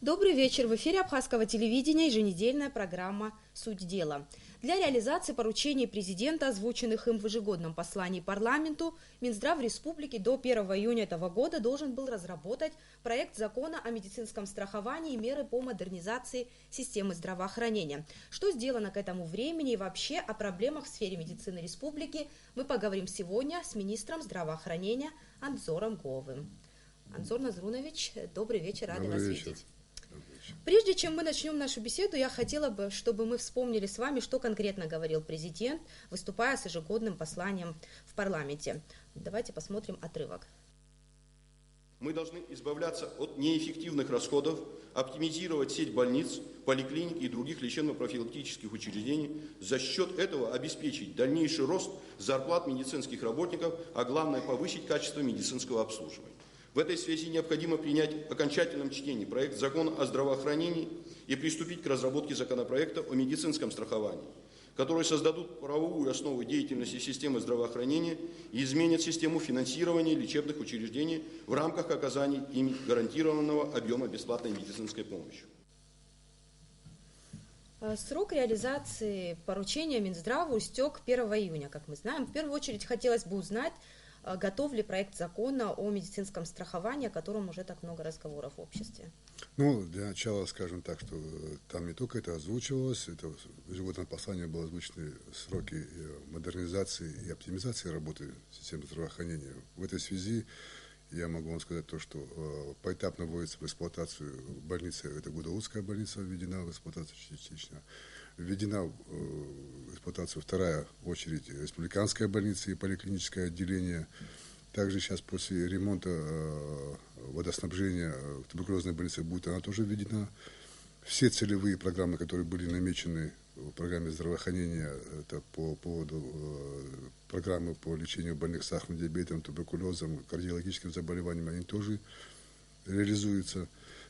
Добрый вечер. В эфире Абхазского телевидения еженедельная программа «Суть дела». Для реализации поручений президента, озвученных им в ежегодном послании парламенту, Минздрав Республики до 1 июня этого года должен был разработать проект закона о медицинском страховании и меры по модернизации системы здравоохранения. Что сделано к этому времени и вообще о проблемах в сфере медицины республики мы поговорим сегодня с министром здравоохранения Анзором Говым. Анзор Назрунович, добрый вечер, рады вас видеть. Прежде чем мы начнем нашу беседу, я хотела бы, чтобы мы вспомнили с вами, что конкретно говорил президент, выступая с ежегодным посланием в парламенте. Давайте посмотрим отрывок. Мы должны избавляться от неэффективных расходов, оптимизировать сеть больниц, поликлиник и других лечебно-профилактических учреждений, за счет этого обеспечить дальнейший рост зарплат медицинских работников, а главное повысить качество медицинского обслуживания. В этой связи необходимо принять в окончательном чтении проект закона о здравоохранении и приступить к разработке законопроекта о медицинском страховании, которые создадут правовую основу деятельности системы здравоохранения и изменят систему финансирования лечебных учреждений в рамках оказания ими гарантированного объема бесплатной медицинской помощи. Срок реализации поручения Минздраву истек 1 июня, как мы знаем. В первую очередь хотелось бы узнать, готов ли проект закона о медицинском страховании, о котором уже так много разговоров в обществе? Ну, для начала скажем так, что там не только это озвучивалось, это в ежегодном послании были озвучены сроки модернизации и оптимизации работы системы здравоохранения. В этой связи я могу вам сказать то, что поэтапно вводится в эксплуатацию больница, это Гудаутская больница введена в эксплуатацию частично. Введена в эксплуатацию вторая очередь республиканская больница и поликлиническое отделение. Также сейчас после ремонта водоснабжения в туберкулезной больнице будет она тоже введена. Все целевые программы, которые были намечены в программе здравоохранения, это по поводу программы по лечению больных сахарным диабетом, туберкулезом, кардиологическим заболеваниям, они тоже реализуются.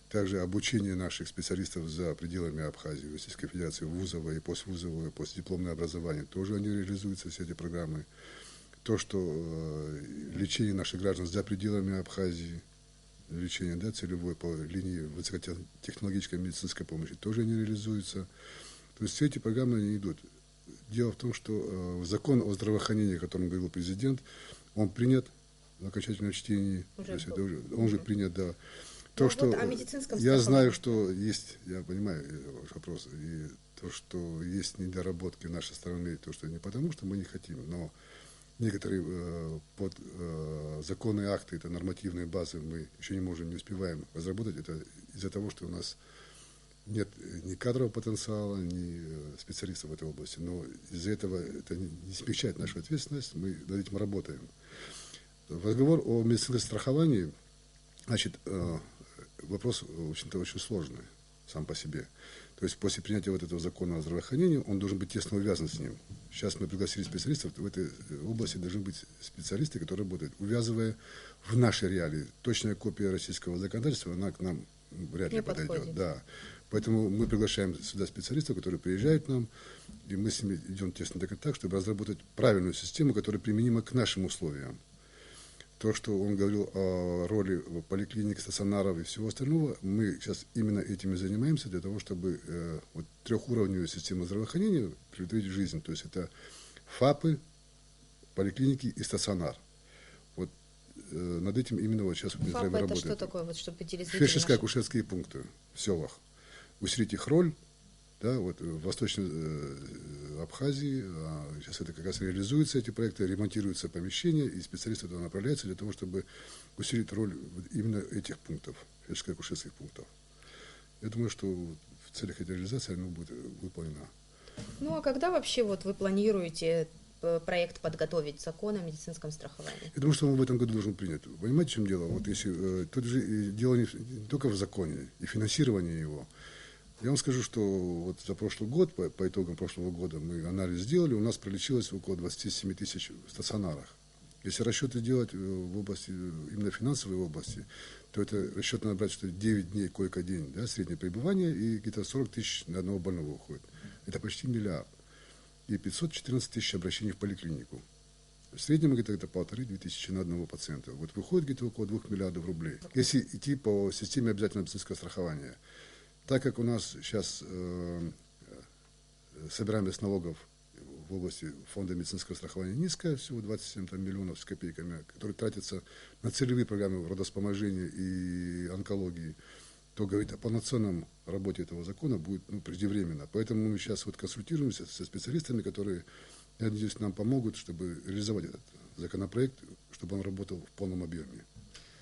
Также обучение наших специалистов за пределами Абхазии, Российской Федерации, вузовое и поствузовое, постдипломное образование, тоже они реализуются, все эти программы. То, что лечение наших граждан за пределами Абхазии, лечение целевое по линии высокотехнологической медицинской помощи, тоже они реализуются. То есть все эти программы они идут. Дело в том, что закон о здравоохранении, о котором говорил президент, он принят в окончательном чтении, он же принят, да. То, что я знаю, что есть, я понимаю ваш вопрос, и то, что есть недоработки нашей стороны, то, что не потому, что мы не хотим, но некоторые законные акты, это нормативные базы, мы еще не можем, не успеваем разработать, это из-за того, что у нас нет ни кадрового потенциала, ни специалистов в этой области, но из-за этого это не смягчает нашу ответственность, мы над этим работаем. Разговор о медицинском страховании, значит, вопрос, в общем-то, очень сложный сам по себе. То есть после принятия вот этого закона о здравоохранении он должен быть тесно увязан с ним. Сейчас мы пригласили специалистов, в этой области должны быть специалисты, которые работают, увязывая в нашей реалии. Точная копия российского законодательства, она к нам вряд ли подойдет. Да. Поэтому мы приглашаем сюда специалистов, которые приезжают к нам, и мы с ними идем тесно до контакта, чтобы разработать правильную систему, которая применима к нашим условиям. То, что он говорил о роли поликлиник, стационаров и всего остального, мы сейчас именно этим и занимаемся для того, чтобы трехуровневую систему здравоохранения превратить в жизнь. То есть это ФАПы, поликлиники и стационар. Вот над этим именно вот сейчас Минздрав работает. Это что такое, вот, чтобы поделиться? Фельдшерско-акушерские пункты в селах. Усилить их роль. Да, вот в Восточной Абхазии сейчас это как раз реализуется, эти проекты, ремонтируются помещения, и специалисты туда направляются для того, чтобы усилить роль именно этих пунктов, фельдшерско-акушерских пунктов. Я думаю, что в целях этой реализации она будет выполнена. Ну а когда вообще вот вы планируете проект подготовить, закон о медицинском страховании? Я думаю, что он в этом году должен принять. Понимаете, в чем дело? Вот если тут же дело не только в законе и финансировании его. Я вам скажу, что вот за прошлый год, по итогам прошлого года мы анализ сделали, у нас пролечилось около 27 тысяч в стационарах. Если расчеты делать в области, именно финансовой области, то это расчет надо брать, что 9 дней койко-день, да, среднее пребывание, и где-то 40 тысяч на одного больного уходит. Это почти миллиард. И 514 тысяч обращений в поликлинику. В среднем где-то 1,5-2 тысячи на одного пациента. Вот выходит где-то около 2 миллиардов рублей. Если идти по системе обязательного медицинского страхования, так как у нас сейчас собираемость налогов в области фонда медицинского страхования низкая, всего 27 миллионов с копейками, которые тратятся на целевые программы родовспоможения и онкологии, то говорить о полноценном работе этого закона будет преждевременно. Поэтому мы сейчас вот консультируемся со специалистами, которые, я надеюсь, нам помогут, чтобы реализовать этот законопроект, чтобы он работал в полном объеме.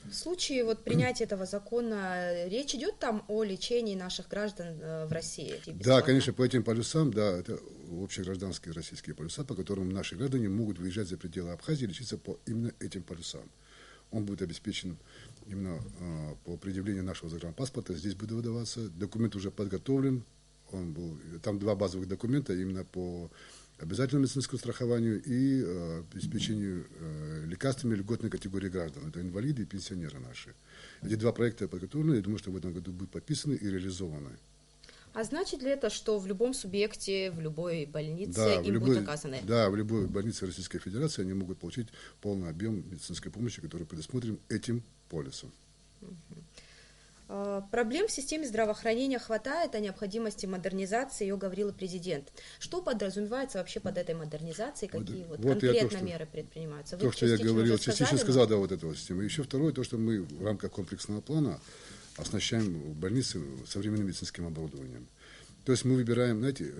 В случае вот принятия этого закона речь идет там о лечении наших граждан в России? Да, конечно, по этим полюсам, да, это общегражданские российские полюса, по которым наши граждане могут выезжать за пределы Абхазии и лечиться по именно этим полюсам. Он будет обеспечен именно по предъявлению нашего загранпаспорта. Здесь будет выдаваться. Документ уже подготовлен. Там 2 базовых документа именно по обязательному медицинскому страхованию и обеспечению лекарствами льготной категории граждан. Это инвалиды и пенсионеры наши. Эти 2 проекта подготовлены. Я думаю, что в этом году будут подписаны и реализованы. А значит ли это, что в любом субъекте, в любой больнице им будут оказаны? Да, в любой больнице Российской Федерации они могут получить полный объем медицинской помощи, который предусмотрен этим полисом. Проблем в системе здравоохранения хватает, о необходимости модернизации ее говорил и президент. Что подразумевается вообще под этой модернизацией, какие конкретно меры предпринимаются? То, что я говорил, частично сказал, да, вот этого системы. Еще второе, то, что мы в рамках комплексного плана оснащаем больницы современным медицинским оборудованием. То есть мы выбираем, знаете,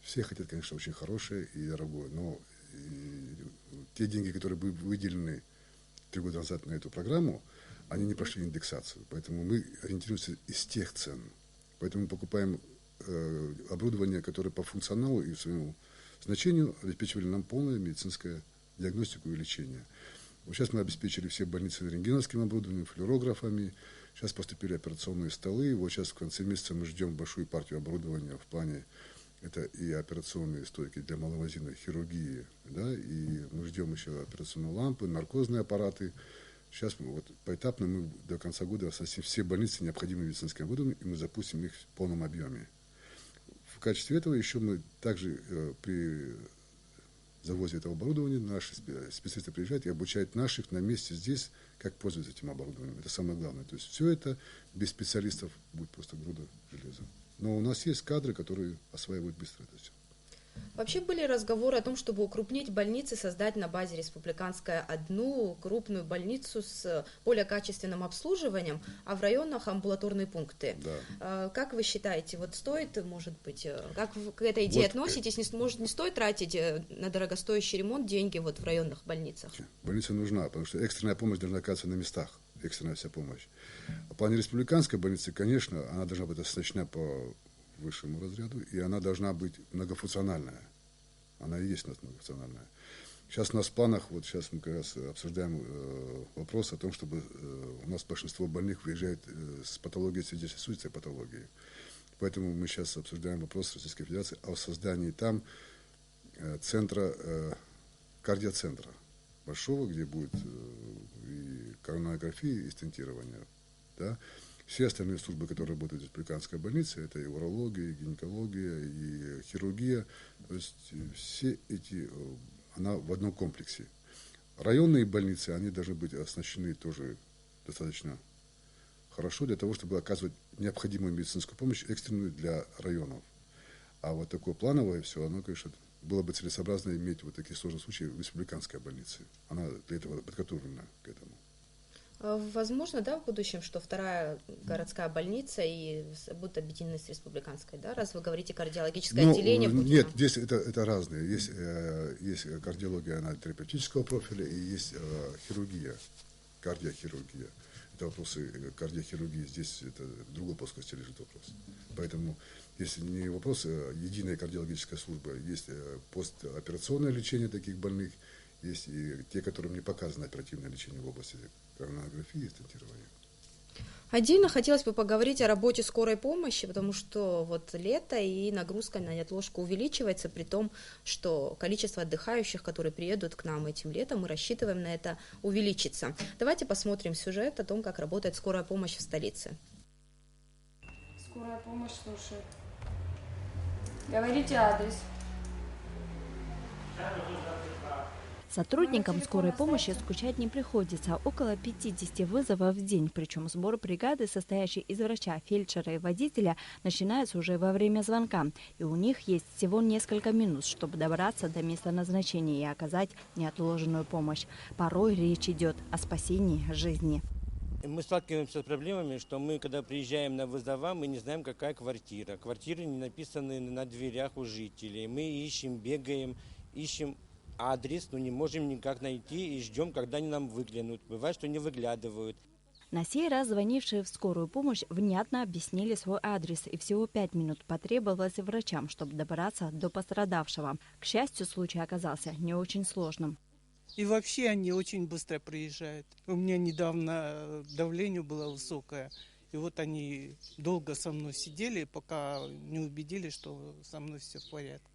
все хотят, конечно, очень хорошее и дорогое, но те деньги, которые были выделены 3 года назад на эту программу, они не прошли индексацию. Поэтому мы ориентируемся из тех цен. Поэтому мы покупаем оборудование, которое по функционалу и своему значению обеспечивали нам полную медицинскую диагностику и лечение. Вот сейчас мы обеспечили все больницы рентгеновским оборудованием, флюорографами. Сейчас поступили операционные столы. Вот сейчас в конце месяца мы ждем большую партию оборудования в плане, это и операционные стойки для малоинвазивной хирургии, да, и мы ждем еще операционные лампы, наркозные аппараты. Сейчас поэтапно мы до конца года оснастим все больницы необходимым медицинским оборудованием, и мы запустим их в полном объеме. В качестве этого еще мы также при завозе этого оборудования наши специалисты приезжают и обучают наших на месте здесь, как пользоваться этим оборудованием. Это самое главное. То есть все это без специалистов будет просто груда железа. Но у нас есть кадры, которые осваивают быстро это все. Вообще были разговоры о том, чтобы укрупнить больницы, создать на базе республиканской одну крупную больницу с более качественным обслуживанием, а в районах амбулаторные пункты. Да. Как вы считаете, вот стоит, может быть, как вы к этой идее относитесь? Не стоит тратить на дорогостоящий ремонт деньги вот в районных больницах? Больница нужна, потому что экстренная помощь должна оказываться на местах, экстренная вся помощь. В плане республиканской больницы, конечно, она должна быть оснащена по высшему разряду, и она должна быть многофункциональная. Она и есть у нас многофункциональная. Сейчас у нас в планах, вот сейчас мы как раз обсуждаем вопрос о том, чтобы у нас большинство больных выезжает с патологией сердечно-сосудистой патологии. Поэтому мы сейчас обсуждаем вопрос с Российской Федерацией о создании там центра, кардиоцентра большого, где будет и коронарография, и стентирование. Да? Все остальные службы, которые работают в республиканской больнице, это и урология, и гинекология, и хирургия. То есть все эти, она в одном комплексе. Районные больницы, они должны быть оснащены тоже достаточно хорошо для того, чтобы оказывать необходимую медицинскую помощь экстренную для районов. А вот такое плановое все, оно, конечно, было бы целесообразно иметь вот такие сложные случаи в республиканской больнице. Она для этого подготовлена к этому. Возможно, да, в будущем, что вторая городская больница и будут объединены с республиканской, да, раз вы говорите кардиологическое отделение? Нет, здесь это разные. Есть кардиология, она терапевтического профиля, и есть хирургия, кардиохирургия. Это вопросы кардиохирургии, здесь это в другой плоскости лежит вопрос. Поэтому, если не вопрос единая кардиологическая служба, есть постоперационное лечение таких больных, есть и те, которым не показано оперативное лечение в области коронарографии и стентирования. Отдельно хотелось бы поговорить о работе скорой помощи, потому что вот лето и нагрузка на неотложку увеличивается, при том, что количество отдыхающих, которые приедут к нам этим летом, мы рассчитываем на это увеличится. Давайте посмотрим сюжет о том, как работает скорая помощь в столице. Скорая помощь слушает. Говорите адрес. Сотрудникам скорой помощи скучать не приходится. Около 50 вызовов в день. Причем сбор бригады, состоящей из врача, фельдшера и водителя, начинается уже во время звонка. И у них есть всего несколько минут, чтобы добраться до места назначения и оказать неотложенную помощь. Порой речь идет о спасении жизни. Мы сталкиваемся с проблемами, что мы, когда приезжаем на вызова, мы не знаем, какая квартира. Квартиры не написаны на дверях у жителей. Мы ищем, бегаем, ищем адрес, но не можем никак найти и ждем, когда они нам выглянут. Бывает, что не выглядывают. На сей раз звонившие в скорую помощь внятно объяснили свой адрес, и всего 5 минут потребовалось врачам, чтобы добраться до пострадавшего. К счастью, случай оказался не очень сложным. И вообще они очень быстро приезжают. У меня недавно давление было высокое. И вот они долго со мной сидели, пока не убедились, что со мной все в порядке.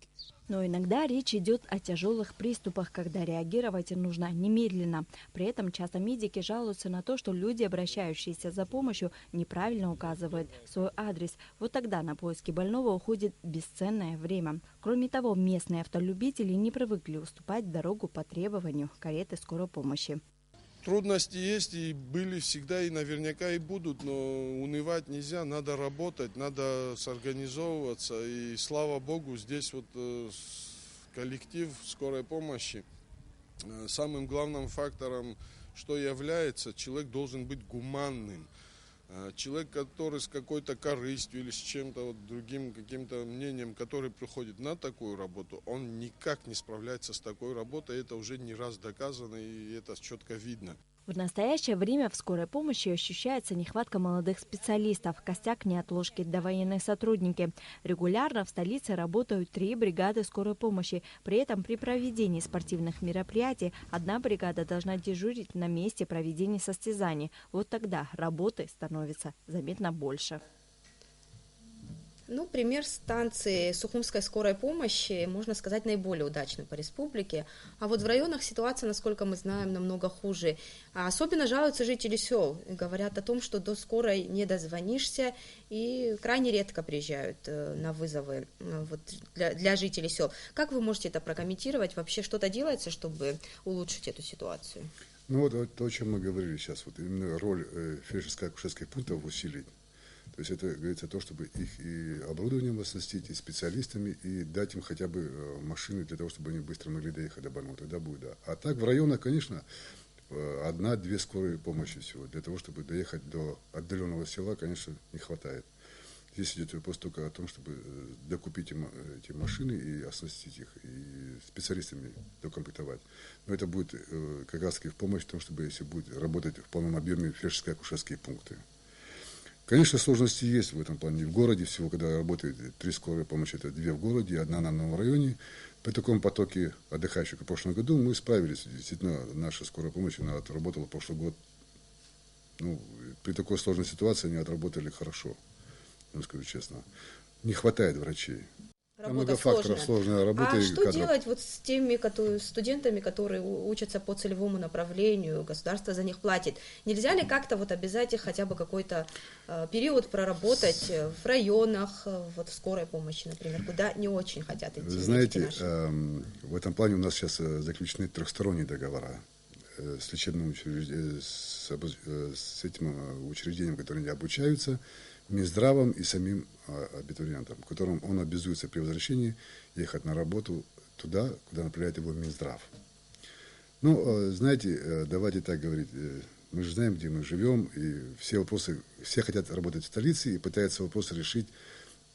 Но иногда речь идет о тяжелых приступах, когда реагировать нужно немедленно. При этом часто медики жалуются на то, что люди, обращающиеся за помощью, неправильно указывают свой адрес. Вот тогда на поиски больного уходит бесценное время. Кроме того, местные автолюбители не привыкли уступать дорогу по требованию кареты скорой помощи. Трудности есть и были всегда, и наверняка и будут, но унывать нельзя, надо работать, надо сорганизовываться. И слава Богу, здесь вот коллектив скорой помощи. Самым главным фактором, что является, человек должен быть гуманным. Человек, который с какой-то корыстью или с чем-то вот другим каким-то мнением, который приходит на такую работу, он никак не справляется с такой работой. Это уже не раз доказано, и это четко видно. В настоящее время в скорой помощи ощущается нехватка молодых специалистов, костяк неотложки довоенные сотрудники. Регулярно в столице работают 3 бригады скорой помощи. При этом при проведении спортивных мероприятий одна бригада должна дежурить на месте проведения состязаний. Вот тогда работы становится заметно больше. Ну, пример станции Сухумской скорой помощи, можно сказать, наиболее удачный по республике. А вот в районах ситуация, насколько мы знаем, намного хуже. А особенно жалуются жители сел. Говорят о том, что до скорой не дозвонишься и крайне редко приезжают на вызовы вот, для жителей сел. Как вы можете это прокомментировать? Вообще что-то делается, чтобы улучшить эту ситуацию? Ну вот то, о чем мы говорили сейчас, вот именно роль фельдшерско-акушерских пунктов усилить. То есть это говорится о том, чтобы их и оборудованием оснастить, и специалистами, и дать им хотя бы машины для того, чтобы они быстро могли доехать до больного. Тогда будет, да. А так в районах, конечно, 1-2 скорые помощи всего. Для того, чтобы доехать до отдаленного села, конечно, не хватает. Здесь идет вопрос только о том, чтобы докупить эти машины и оснастить их, и специалистами докомплектовать. Но это будет как раз в помощь в том, чтобы если будет работать в полном объеме фельдшерско-акушерские пункты. Конечно, сложности есть в этом плане. В городе всего, когда работает 3 скорые помощи, это 2 в городе, 1 на новом районе. При таком потоке отдыхающих в прошлом году мы справились. Действительно, наша скорая помощь, она отработала прошлый год. Ну, при такой сложной ситуации они отработали хорошо, я скажу честно. Не хватает врачей. Работа сложная работа. А что делать вот с теми студентами, которые учатся по целевому направлению, государство за них платит? Нельзя ли как-то вот обязать их хотя бы какой-то период проработать в районах, вот в скорой помощи, например, куда не очень хотят идти? Вы знаете, в этом плане у нас сейчас заключены 3-сторонние договора с лечебным учреждением, с этим учреждением, которые обучаются, Минздравом и самим абитуриентом, которым он обязуется при возвращении ехать на работу туда, куда направляет его Минздрав. Ну, знаете, давайте так говорить, мы же знаем, где мы живем, и все вопросы, все хотят работать в столице и пытаются вопросы решить,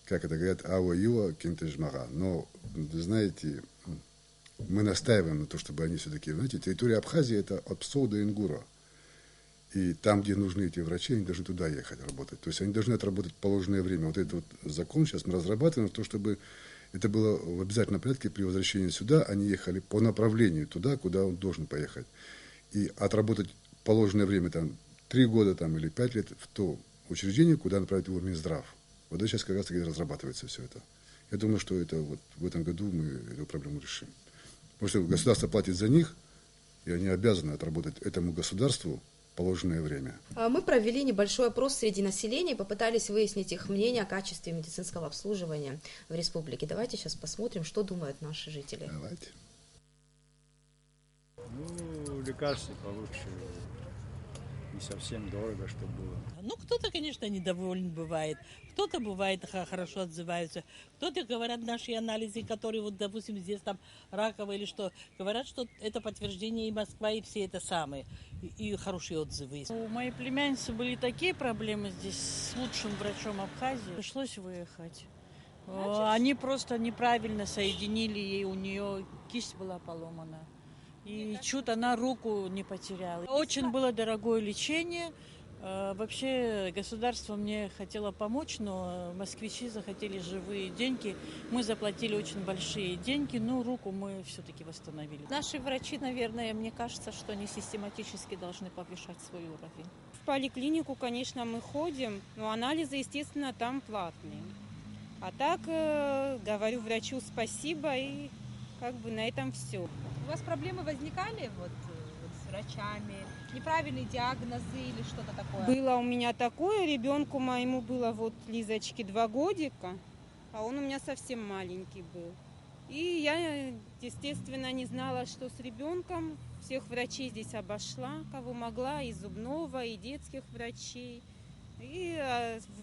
как это говорят, ауа-юа, кентежмара. Но, знаете, мы настаиваем на то, чтобы они все-таки, знаете, территория Абхазии это от Псоу до Ингура. И там, где нужны эти врачи, они должны туда ехать работать. То есть они должны отработать положенное время. Вот этот вот закон сейчас мы разрабатываем, то, чтобы это было в обязательном порядке при возвращении сюда, они ехали по направлению туда, куда он должен поехать. И отработать положенное время, там, 3 года там, или 5 лет в то учреждение, куда направить его Минздрав. Вот это сейчас как раз таки разрабатывается все это. Я думаю, что это вот в этом году мы эту проблему решим. Потому что государство платит за них, и они обязаны отработать этому государству положенное время. Мы провели небольшой опрос среди населения и попытались выяснить их мнение о качестве медицинского обслуживания в республике. Давайте сейчас посмотрим, что думают наши жители. Давайте. Ну, лекарства получше. Не совсем дорого, чтобы было. Ну, кто-то, конечно, недоволен бывает. Кто-то бывает хорошо отзывается. Кто-то говорят наши анализы, которые, вот, допустим, здесь там раковые или что, говорят, что это подтверждение и Москва, и все это самые. И хорошие отзывы. У моей племянницы были такие проблемы здесь с лучшим врачом Абхазии. Пришлось выехать. Они просто неправильно соединили ей, у нее кисть была поломана. И чуть она руку не потеряла. Очень было дорогое лечение. Вообще государство мне хотело помочь, но москвичи захотели живые деньги. Мы заплатили очень большие деньги, но руку мы все-таки восстановили. Наши врачи, наверное, мне кажется, что они систематически должны повышать свой уровень. В поликлинику, конечно, мы ходим, но анализы, естественно, там платные. А так говорю врачу спасибо, и как бы на этом все. У вас проблемы возникали вот с врачами? Неправильные диагнозы или что-то такое? Было у меня такое, ребенку моему было вот Лизочке 2 годика, а он у меня совсем маленький был. И я, естественно, не знала, что с ребенком. Всех врачей здесь обошла, кого могла, и зубного, и детских врачей. И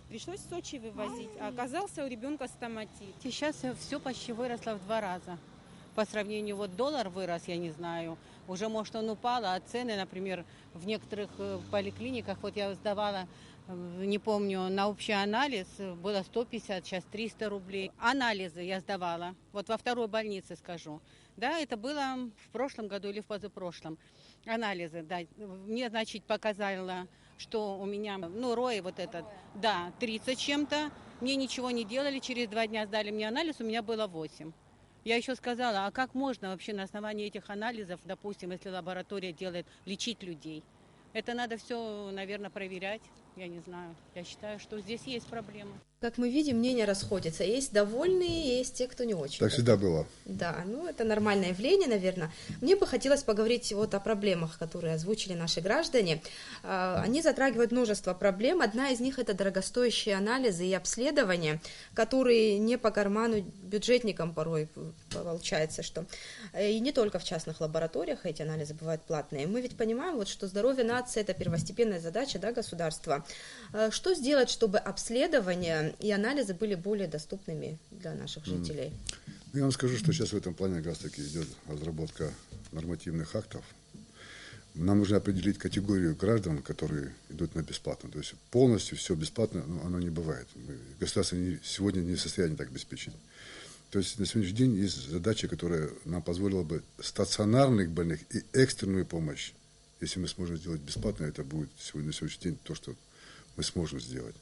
пришлось в Сочи вывозить. А оказался у ребенка стоматит. Сейчас все почти выросло в 2 раза. По сравнению, вот доллар вырос, я не знаю, уже, может, он упал, а цены, например, в некоторых поликлиниках, вот я сдавала, не помню, на общий анализ было 150, сейчас 300 рублей. Анализы я сдавала, вот во 2-й больнице скажу. Да, это было в прошлом году или в позапрошлом. Анализы, да, мне, значит, показало, что у меня, РОИ вот этот, да, 30 чем-то, мне ничего не делали, через 2 дня сдали мне анализ, у меня было 8. Я еще сказала, а как можно вообще на основании этих анализов, допустим, если лаборатория делает, лечить людей? Это надо все, наверное, проверять, я не знаю. Я считаю, что здесь есть проблема. Как мы видим, мнения расходятся. Есть довольные, есть те, кто не очень. Так всегда было. Да, это нормальное явление, наверное. Мне бы хотелось поговорить вот о проблемах, которые озвучили наши граждане. Они затрагивают множество проблем. Одна из них – это дорогостоящие анализы и обследования, которые не по карману бюджетникам порой получается, что и не только в частных лабораториях эти анализы бывают платные. Мы ведь понимаем, что здоровье нации – это первостепенная задача, да, государства. Что сделать, чтобы обследование и анализы были более доступными для наших жителей? Я вам скажу, что сейчас в этом плане как раз таки идет разработка нормативных актов. Нам нужно определить категорию граждан, которые идут на бесплатно. То есть полностью все бесплатно, оно не бывает. Государство сегодня не в состоянии так обеспечить. То есть на сегодняшний день есть задача, которая нам позволила бы стационарных больных и экстренную помощь, если мы сможем сделать бесплатно, это будет на сегодняшний день то, что мы сможем сделать.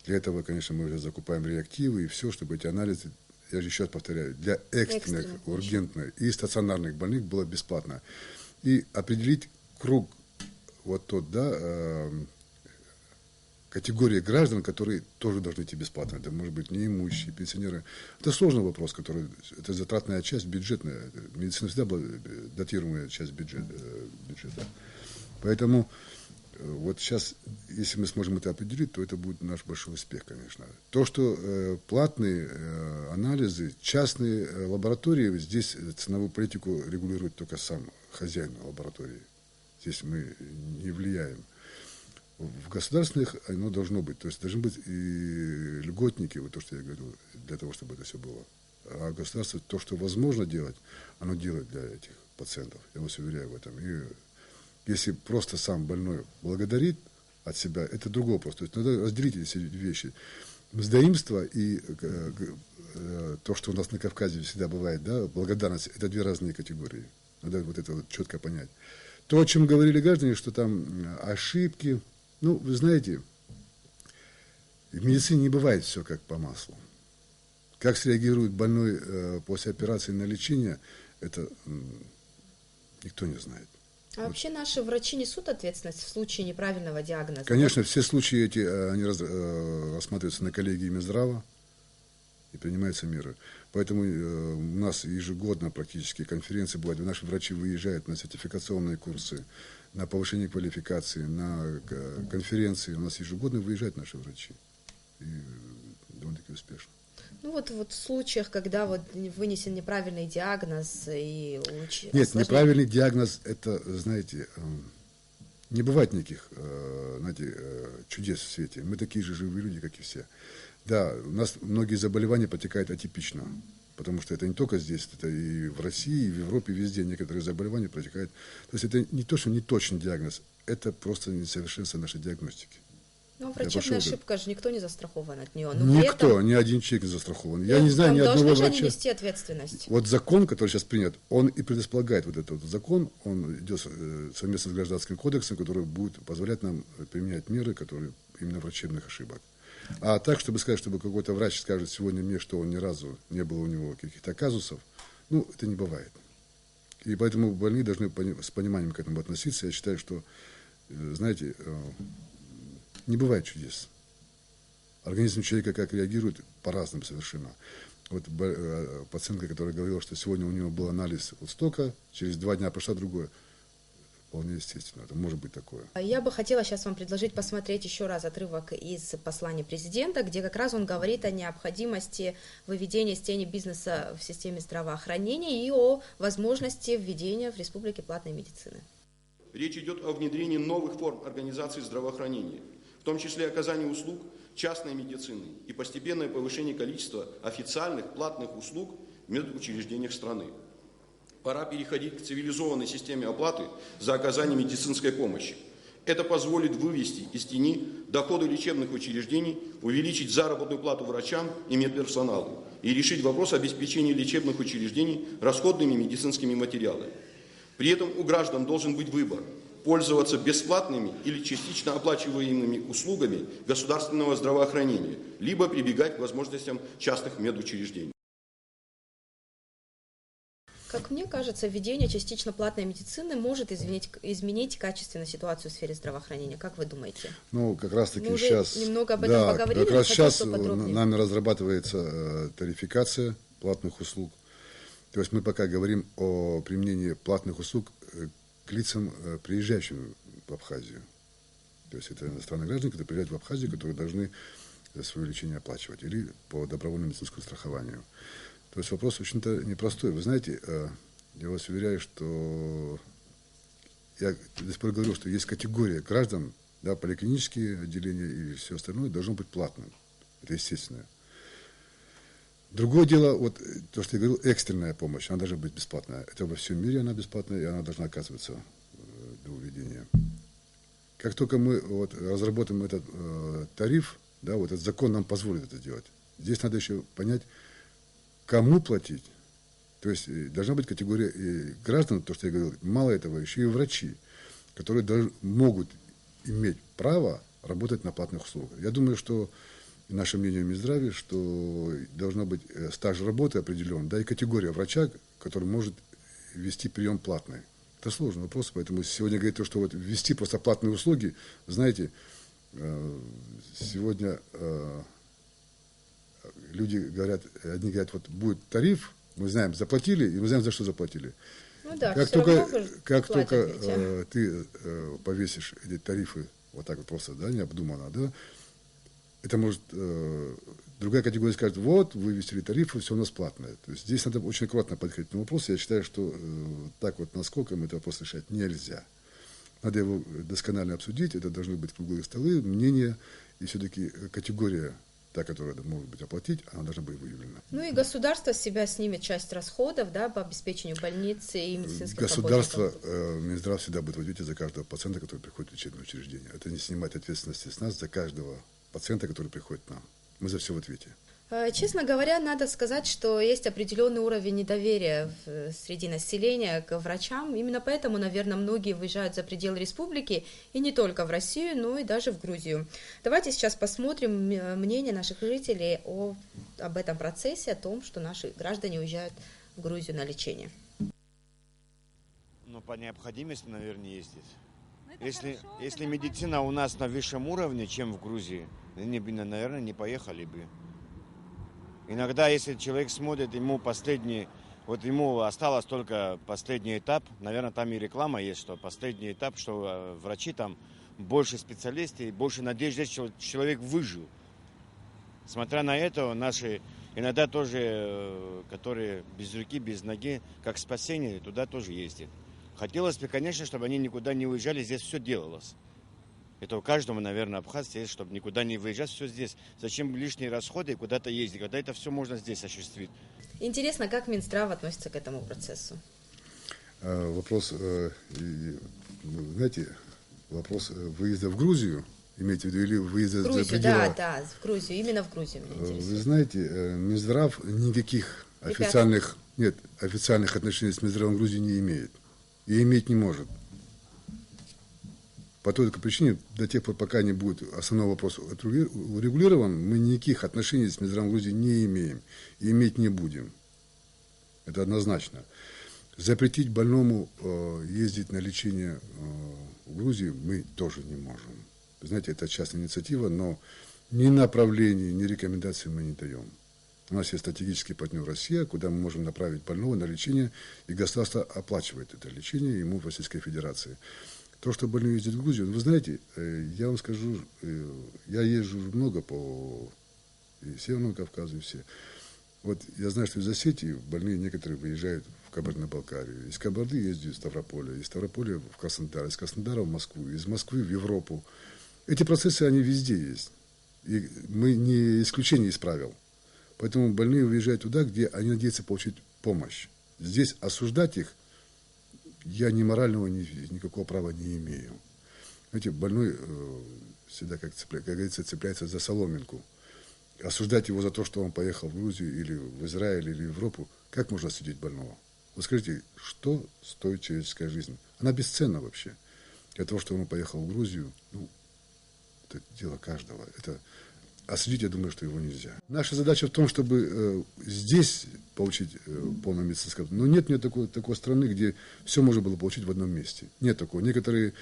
Для этого, конечно, мы уже закупаем реактивы и все, чтобы эти анализы, я же еще раз повторяю, для экстренных, ургентных и стационарных больных было бесплатно. И определить круг, вот тот, да, категории граждан, которые тоже должны идти бесплатно. Это может быть неимущие, пенсионеры. Это сложный вопрос, это затратная часть бюджетная. Медицина всегда была датируемая часть бюджета. Поэтому вот сейчас, если мы сможем это определить, то это будет наш большой успех, конечно. То, что платные анализы, частные лаборатории, здесь ценовую политику регулирует только сам хозяин лаборатории. Здесь мы не влияем. В государственных оно должно быть. То есть должны быть и льготники, вот то, что я говорю, для того, чтобы это все было. А государство, то, что возможно делать, оно делает для этих пациентов. Я вас уверяю в этом. И если просто сам больной благодарит от себя, это другой вопрос. То есть надо разделить эти вещи. Мздоимство и то, что у нас на Кавказе всегда бывает, да, благодарность, это 2 разные категории. Надо вот это вот четко понять. То, о чем говорили граждане, что там ошибки, вы знаете, в медицине не бывает все как по маслу. Как среагирует больной после операции на лечение, это никто не знает. А вообще наши врачи несут ответственность в случае неправильного диагноза? Конечно, все случаи эти, они рассматриваются на коллегии Минздрава и принимаются меры. Поэтому у нас ежегодно практически конференции бывают. Наши врачи выезжают на сертификационные курсы, на повышение квалификации, на конференции. У нас ежегодно выезжают наши врачи. И довольно-таки успешно. Ну вот в случаях, когда вот вынесен неправильный диагноз и Нет, неправильный диагноз, это, знаете, не бывает никаких, знаете, чудес в свете. Мы такие же живые люди, как и все. Да, у нас многие заболевания протекают атипично, потому что это не только здесь, это и в России, и в Европе, везде некоторые заболевания протекают. То есть это не то, что не точный диагноз, это просто несовершенство нашей диагностики. Ну, врачебная ошибка же, никто не застрахован от нее. Никто, ни один человек не застрахован. Я не знаю ни одного врача. Должны же они нести ответственность. Вот закон, который сейчас принят, он и предполагает вот этот вот закон, он идет совместно с Гражданским кодексом, который будет позволять нам применять меры, которые именно врачебных ошибок. А так, чтобы сказать, чтобы какой-то врач скажет сегодня мне, что он ни разу не было у него каких-то казусов, ну, это не бывает. И поэтому больные должны с пониманием к этому относиться. Я считаю, что, знаете, не бывает чудес. Организм человека как реагирует по-разному совершенно. Вот пациентка, которая говорила, что сегодня у нее был анализ вот столько, через 2 дня прошла другое. Вполне естественно, это может быть такое. Я бы хотела сейчас вам предложить посмотреть еще раз отрывок из послания президента, где как раз он говорит о необходимости выведения из тени бизнеса в системе здравоохранения и о возможности введения в республике платной медицины. Речь идет о внедрении новых форм организации здравоохранения, в том числе оказании услуг частной медицины и постепенное повышение количества официальных платных услуг в медучреждениях страны. Пора переходить к цивилизованной системе оплаты за оказание медицинской помощи. Это позволит вывести из тени доходы лечебных учреждений, увеличить заработную плату врачам и медперсоналу и решить вопрос обеспечения лечебных учреждений расходными медицинскими материалами. При этом у граждан должен быть выбор – пользоваться бесплатными или частично оплачиваемыми услугами государственного здравоохранения, либо прибегать к возможностям частных медучреждений. Как мне кажется, введение частично платной медицины может изменить качественно ситуацию в сфере здравоохранения. Как вы думаете? Ну, как раз-таки мы сейчас... немного об этом поговорили. Как раз сейчас нами разрабатывается тарификация платных услуг. То есть мы пока говорим о применении платных услуг к лицам, приезжающим в Абхазию. То есть это иностранные граждане, которые приезжают в Абхазию, которые должны свое лечение оплачивать или по добровольному медицинскому страхованию. То есть вопрос очень-то непростой. Вы знаете, я вас уверяю, что я до сих пор говорю, что есть категория граждан, да, поликлинические отделения и все остальное должно быть платным. Это естественно. Другое дело, вот то, что я говорил, экстренная помощь, она должна быть бесплатная. Это во всем мире она бесплатная, и она должна оказываться до введения. Как только мы вот разработаем этот тариф, да, вот этот закон нам позволит это делать. Здесь надо еще понять, кому платить. То есть должна быть категория и граждан, то, что я говорил, мало этого, еще и врачи, которые могут иметь право работать на платных услугах. Я думаю, что наше мнение в Минздраве, что должно быть стаж работы определен, да, и категория врача, который может вести прием платный. Это сложный вопрос, поэтому сегодня говорить то, что вот ввести просто платные услуги, знаете, сегодня люди говорят, одни говорят, вот будет тариф, мы знаем, заплатили, и мы знаем, за что заплатили. Ну да, как только ты повесишь эти тарифы вот так вот просто, да, необдуманно, да, это может другая категория скажет, вот, вы ввели тарифы, все у нас платное. То есть здесь надо очень аккуратно подходить к этому вопросу. Я считаю, что так вот наскоком этот вопрос решать нельзя. Надо его досконально обсудить, это должны быть круглые столы, мнения, и все-таки категория, та, которая может быть оплатить, она должна быть выявлена. Ну и государство с себя снимет часть расходов, да, по обеспечению больницы и медицинских государство, работников. Минздрав всегда будет ответить за каждого пациента, который приходит в лечебное учреждение. Это не снимает ответственности с нас за каждого пациента, который приходит к нам. Мы за все в ответе. Честно говоря, надо сказать, что есть определенный уровень недоверия среди населения к врачам. Именно поэтому, наверное, многие выезжают за пределы республики, и не только в Россию, но и даже в Грузию. Давайте сейчас посмотрим мнение наших жителей об этом процессе, о том, что наши граждане уезжают в Грузию на лечение. Ну, по необходимости, наверное, ездить. Если медицина у нас на высшем уровне, чем в Грузии, наверное, не поехали бы. Иногда, если человек смотрит, ему осталось только последний этап, наверное, там и реклама есть, что последний этап, что врачи там больше специалистов, больше надежды, что человек выжил. Смотря на это, наши Иногда тоже, которые без руки, без ноги, как спасение, туда тоже ездят. Хотелось бы, конечно, чтобы они никуда не уезжали, здесь все делалось. Это у каждого, наверное, абхазца есть, чтобы никуда не выезжать, все здесь. Зачем лишние расходы и куда-то ездить, когда это все можно здесь осуществить? Интересно, как Минздрав относится к этому процессу? Вопрос, знаете, вопрос выезда в Грузию, имеете в виду, или выезда за пределы? Да, в Грузию, именно в Грузию меня интересует. Вы знаете, Минздрав никаких официальных отношений с Минздравом Грузии не имеет. И иметь не может. По той причине, до тех пор, пока не будет основной вопрос урегулирован, мы никаких отношений с Минздравом Грузии не имеем и иметь не будем. Это однозначно. Запретить больному ездить на лечение в Грузию мы тоже не можем. Знаете, это частная инициатива, но ни направлений, ни рекомендаций мы не даем. У нас есть стратегический партнер Россия, куда мы можем направить больного на лечение, и государство оплачивает это лечение ему в Российской Федерации. То, что больной ездит в Грузию, вы знаете, я вам скажу, я езжу много по Северному Кавказу и все. Вот я знаю, что из Осетии больные некоторые выезжают в Кабардино-Балкарию. Из Кабарды ездят в Ставрополе, из Ставрополя в Краснодар, из Краснодара в Москву, из Москвы в Европу. Эти процессы, они везде есть. И мы не исключение из правил. Поэтому больные уезжают туда, где они надеются получить помощь. Здесь осуждать их я ни морального, никакого права не имею. Знаете, больной всегда, как говорится, цепляется за соломинку. Осуждать его за то, что он поехал в Грузию или в Израиль или в Европу, как можно осудить больного? Вы скажите, что стоит человеческая жизнь? Она бесценна вообще. Для того, что он поехал в Грузию, это дело каждого. Осудить, я думаю, что его нельзя. Наша задача в том, чтобы здесь получить полное медицинское... Но нет такой страны, где все можно было получить в одном месте. Нет такого. Некоторые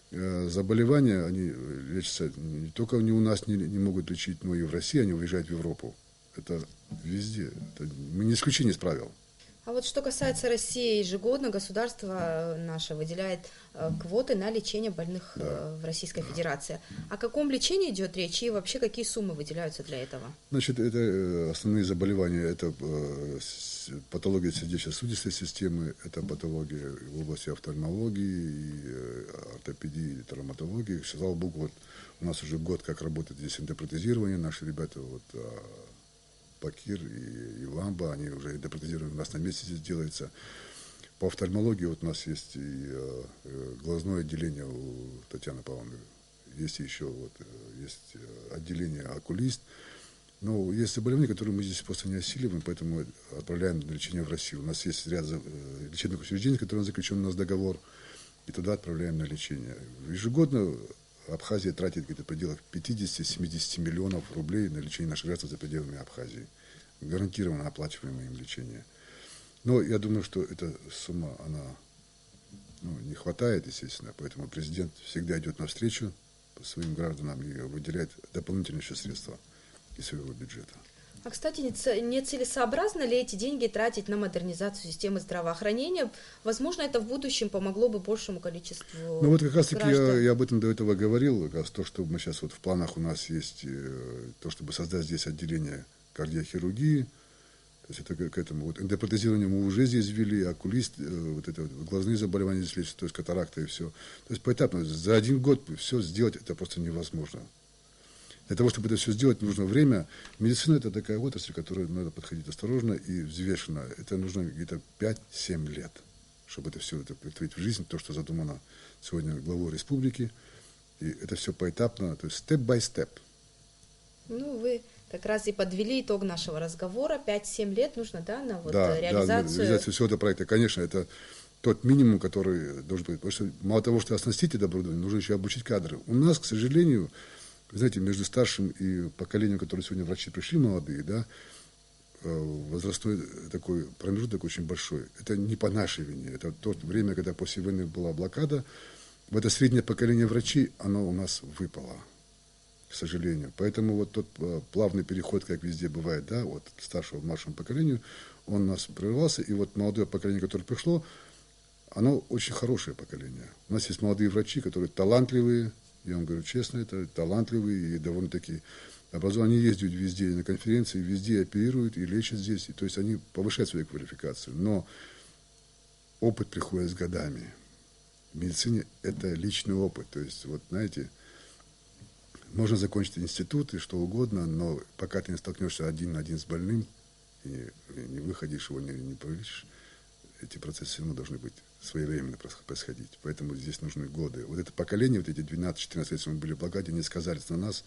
заболевания, они лечатся не только не у нас не могут лечить, но и в России, они уезжают в Европу. Это везде. Мы не исключение из правил. А вот что касается России, ежегодно государство наше выделяет квоты на лечение больных в Российской Федерации. О каком лечении идет речь и вообще какие суммы выделяются для этого? Значит, это основные заболевания, это патология сердечно-сосудистой системы, это патология в области офтальмологии, ортопедии, травматологии. Слава богу, вот у нас уже год как работает здесь эндопротезирование, наши ребята Бакир и Ламба, они уже эндопротезированы у нас на месте здесь делается. По офтальмологии вот у нас есть и глазное отделение у Татьяны Павловны, есть еще есть отделение окулист. Но есть заболевания, которые мы здесь просто не осиливаем, поэтому отправляем на лечение в Россию. У нас есть ряд лечебных учреждений, которые заключен у нас договор, и туда отправляем на лечение. Ежегодно Абхазия тратит где-то в пределах 50-70 миллионов рублей на лечение наших граждан за пределами Абхазии. Гарантированно оплачиваемое им лечение. Но я думаю, что эта сумма, она не хватает, естественно, поэтому президент всегда идет навстречу своим гражданам и выделяет дополнительные еще средства из своего бюджета. А, кстати, нецелесообразно ли эти деньги тратить на модернизацию системы здравоохранения? Возможно, это в будущем помогло бы большему количеству Ну вот как раз таки граждан. я об этом до этого говорил, как раз то, что мы сейчас в планах у нас есть, то, чтобы создать здесь отделение кардиохирургии, то есть это к этому. Эндопротезирование мы уже здесь ввели, окулист, глазные заболевания здесь лечат, то есть катаракта и все. То есть поэтапно, за один год все сделать это просто невозможно. Для того, чтобы это все сделать, нужно время. Медицина – это такая отрасль, к которой надо подходить осторожно и взвешенно. Это нужно где-то 5-7 лет, чтобы это все претворить в жизнь, то, что задумано сегодня главой республики. И это все поэтапно, то есть степ-бай-степ. Ну, вы как раз и подвели итог нашего разговора. 5-7 лет нужно, на реализацию. Да, реализацию всего этого проекта. Конечно, это тот минимум, который должен быть. Потому что мало того, что оснастить это оборудование, нужно еще обучить кадры. У нас, к сожалению, вы знаете, между старшим и поколением, которые сегодня врачи пришли, молодые, возрастной такой промежуток очень большой. Это не по нашей вине. Это то время, когда после войны была блокада. В это среднее поколение врачей, оно у нас выпало, к сожалению. Поэтому вот тот плавный переход, как везде бывает, от старшего к младшему поколению, он у нас прервался. И вот молодое поколение, которое пришло, оно очень хорошее поколение. У нас есть молодые врачи, которые талантливые, я вам говорю честно, это талантливые и довольно-таки Образование ездят везде на конференции, везде оперируют и лечат здесь. То есть они повышают свою квалификацию. Но опыт приходит с годами. В медицине это личный опыт. То есть, вот знаете, можно закончить институт и что угодно, но пока ты не столкнешься один на один с больным, и не выходишь его, не повеличишь, эти процессы все равно должны быть своевременно происходить. Поэтому здесь нужны годы. Вот это поколение, вот эти 12-14 лет, мы были в Благаде, не сказались на нас,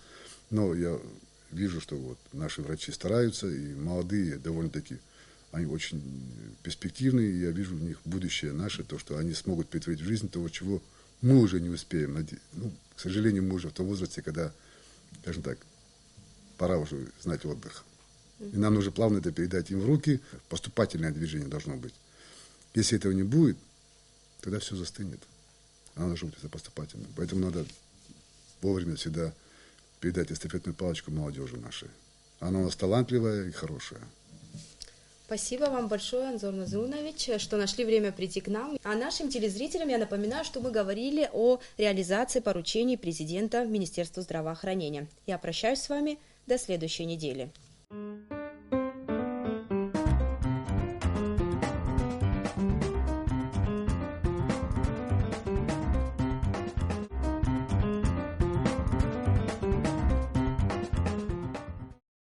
но я вижу, что вот наши врачи стараются, и молодые довольно-таки, они очень перспективные, и я вижу в них будущее наше, то, что они смогут притворить в жизнь того, чего мы уже не успеем. Ну, к сожалению, мы уже в том возрасте, когда, скажем так, пора уже знать отдых. И нам нужно плавно это передать им в руки. Поступательное движение должно быть. Если этого не будет, тогда все застынет. Оно должно быть поступательным. Поэтому надо вовремя всегда передать эстафетную палочку молодежи нашей. Она у нас талантливая и хорошая. Спасибо вам большое, Анзор Назрунович, что нашли время прийти к нам. А нашим телезрителям я напоминаю, что мы говорили о реализации поручений президента Министерства здравоохранения. Я прощаюсь с вами до следующей недели.